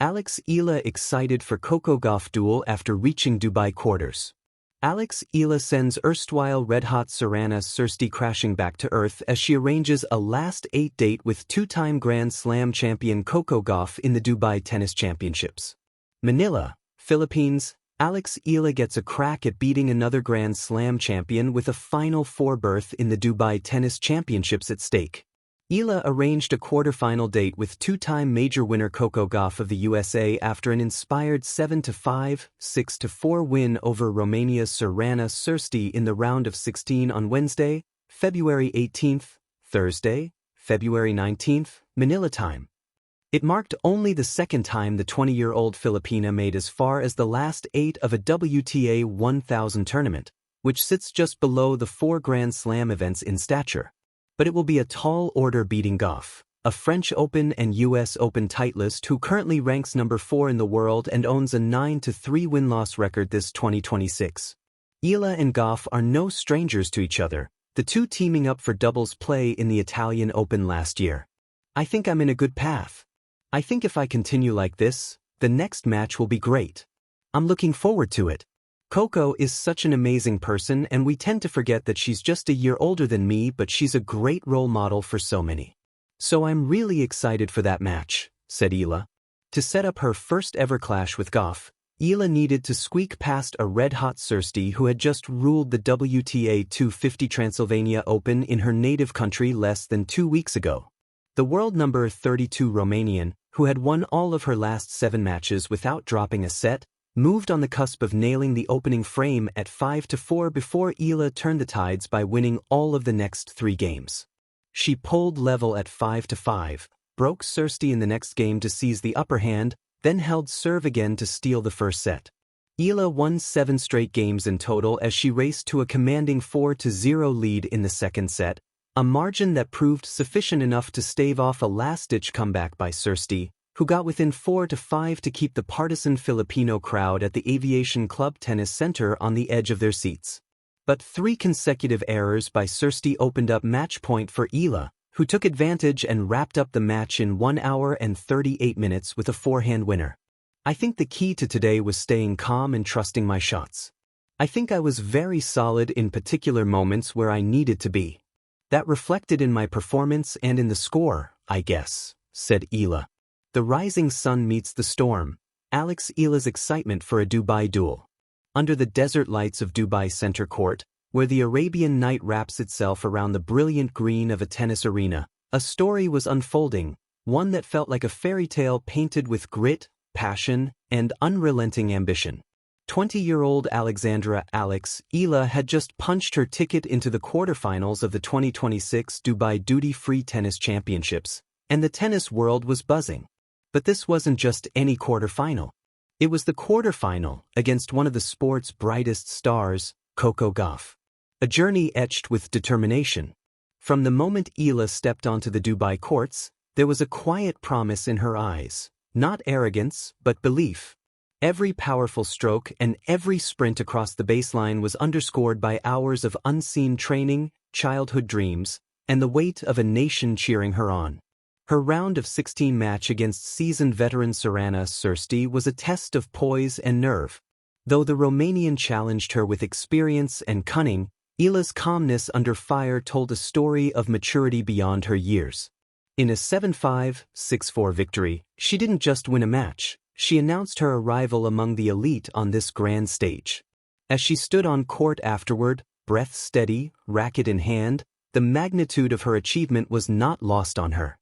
Eala excited for Coco Gauff duel after reaching Dubai quarters. Eala sends erstwhile red-hot Serena Sirsti crashing back to earth as she arranges a last-8 date with two-time Grand Slam champion Coco Gauff in the Dubai Tennis Championships. Manila, Philippines. Eala gets a crack at beating another Grand Slam champion with a Final Four berth in the Dubai Tennis Championships at stake. Eala arranged a quarterfinal date with two-time major winner Coco Gauff of the USA after an inspired 7-5, 6-4 win over Romania's Serena Sirsti in the round of 16 on Wednesday, February 18th, Thursday, February 19th, Manila time. It marked only the second time the 20-year-old Filipina made as far as the last 8 of a WTA 1000 tournament, which sits just below the 4 Grand Slam events in stature. But it will be a tall order beating Gauff, a French Open and US Open titleist who currently ranks number 4 in the world and owns a 9-3 win-loss record this 2026. Eala and Gauff are no strangers to each other, the two teaming up for doubles play in the Italian Open last year. I think I'm in a good path. I think if I continue like this, the next match will be great. I'm looking forward to it. Coco is such an amazing person and we tend to forget that she's just a year older than me, but she's a great role model for so many. So I'm really excited for that match, said Eala. To set up her first ever clash with Gauff, Eala needed to squeak past a red-hot Sirsti who had just ruled the WTA 250 Transylvania Open in her native country less than 2 weeks ago. The world number 32 Romanian, who had won all of her last 7 matches without dropping a set, moved on the cusp of nailing the opening frame at 5-4 before Eala turned the tides by winning all of the next 3 games. She pulled level at 5-5, broke Sirsti in the next game to seize the upper hand, then held serve again to steal the first set. Eala won 7 straight games in total as she raced to a commanding 4-0 lead in the second set, a margin that proved sufficient enough to stave off a last-ditch comeback by Sirsti, who got within 4-5 to keep the partisan Filipino crowd at the Aviation Club Tennis Center on the edge of their seats. But 3 consecutive errors by Sirsti opened up match point for Eala, who took advantage and wrapped up the match in 1 hour and 38 minutes with a forehand winner. I think the key to today was staying calm and trusting my shots. I think I was very solid in particular moments where I needed to be. That reflected in my performance and in the score, I guess, said Eala. The rising sun meets the storm. Eala's excitement for a Dubai duel. Under the desert lights of Dubai Center Court, where the Arabian night wraps itself around the brilliant green of a tennis arena, a story was unfolding, one that felt like a fairy tale painted with grit, passion, and unrelenting ambition. 20-year-old Alexandra Eala had just punched her ticket into the quarterfinals of the 2026 Dubai Duty-Free Tennis Championships, and the tennis world was buzzing. But this wasn't just any quarterfinal. It was the quarterfinal against one of the sport's brightest stars, Coco Gauff. A journey etched with determination. From the moment Eala stepped onto the Dubai courts, there was a quiet promise in her eyes, not arrogance, but belief. Every powerful stroke and every sprint across the baseline was underscored by hours of unseen training, childhood dreams, and the weight of a nation cheering her on. Her round of 16 match against seasoned veteran Serena Sirsti was a test of poise and nerve. Though the Romanian challenged her with experience and cunning, Eala's calmness under fire told a story of maturity beyond her years. In a 7-5, 6-4 victory, she didn't just win a match, she announced her arrival among the elite on this grand stage. As she stood on court afterward, breath steady, racket in hand, the magnitude of her achievement was not lost on her.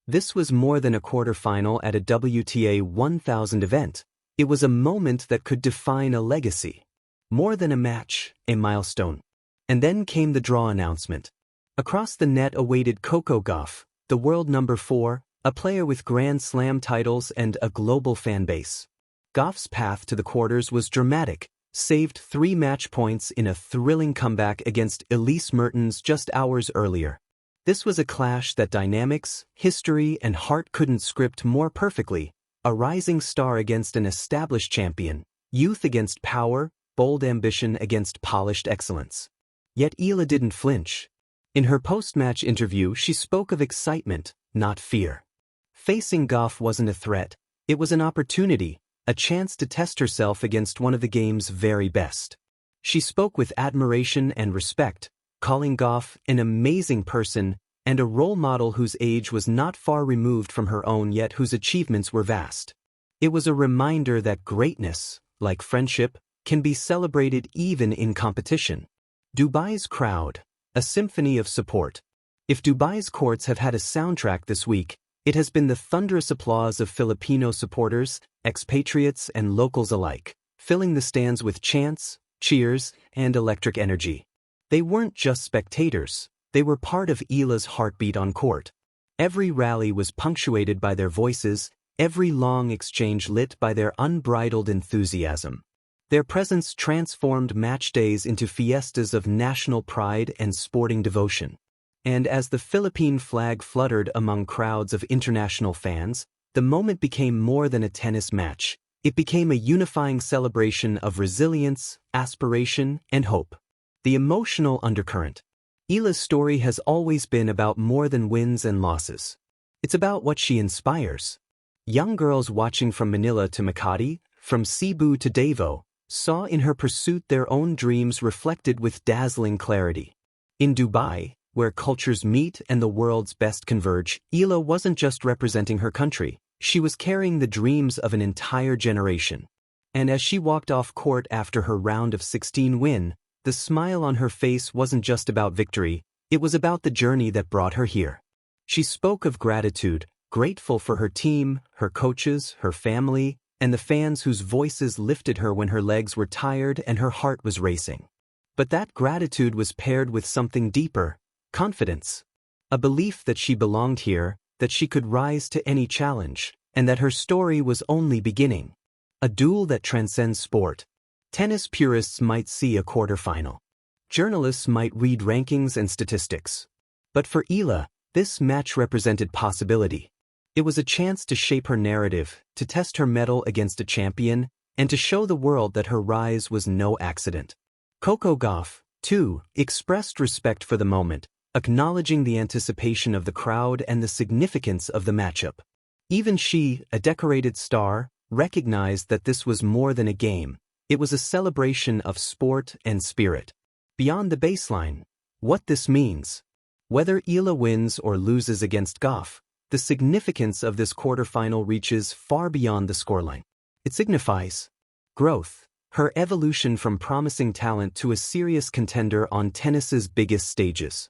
This was more than a quarterfinal at a WTA 1000 event. It was a moment that could define a legacy. More than a match, a milestone. And then came the draw announcement. Across the net awaited Coco Gauff, the world number 4, a player with Grand Slam titles and a global fan base. Gauff's path to the quarters was dramatic, saved 3 match points in a thrilling comeback against Elise Mertens just hours earlier. This was a clash that dynamics, history, and heart couldn't script more perfectly, a rising star against an established champion, youth against power, bold ambition against polished excellence. Yet Eala didn't flinch. In her post-match interview she spoke of excitement, not fear. Facing Gauff wasn't a threat, It was an opportunity, a chance to test herself against one of the game's very best. She spoke with admiration and respect, calling Gauff an amazing person and a role model whose age was not far removed from her own yet whose achievements were vast. It was a reminder that greatness, like friendship, can be celebrated even in competition. Dubai's crowd, a symphony of support. If Dubai's courts have had a soundtrack this week, it has been the thunderous applause of Filipino supporters, expatriates and locals alike, filling the stands with chants, cheers, and electric energy. They weren't just spectators, they were part of Eala's heartbeat on court. Every rally was punctuated by their voices, every long exchange lit by their unbridled enthusiasm. Their presence transformed match days into fiestas of national pride and sporting devotion. And as the Philippine flag fluttered among crowds of international fans, the moment became more than a tennis match. It became a unifying celebration of resilience, aspiration, and hope. The emotional undercurrent. Eala's story has always been about more than wins and losses. It's about what she inspires. Young girls watching from Manila to Makati, from Cebu to Davao, saw in her pursuit their own dreams reflected with dazzling clarity. In Dubai, where cultures meet and the world's best converge, Eala wasn't just representing her country, she was carrying the dreams of an entire generation. And as she walked off court after her round of 16 win, the smile on her face wasn't just about victory, it was about the journey that brought her here. She spoke of gratitude, grateful for her team, her coaches, her family, and the fans whose voices lifted her when her legs were tired and her heart was racing. But that gratitude was paired with something deeper, confidence. A belief that she belonged here, that she could rise to any challenge, and that her story was only beginning. A duel that transcends sport. Tennis purists might see a quarterfinal. Journalists might read rankings and statistics. But for Eala, this match represented possibility. It was a chance to shape her narrative, to test her mettle against a champion, and to show the world that her rise was no accident. Coco Gauff, too, expressed respect for the moment, acknowledging the anticipation of the crowd and the significance of the matchup. Even she, a decorated star, recognized that this was more than a game. It was a celebration of sport and spirit. Beyond the baseline, what this means. Whether Eala wins or loses against Gauff, the significance of this quarterfinal reaches far beyond the scoreline. It signifies growth, her evolution from promising talent to a serious contender on tennis's biggest stages.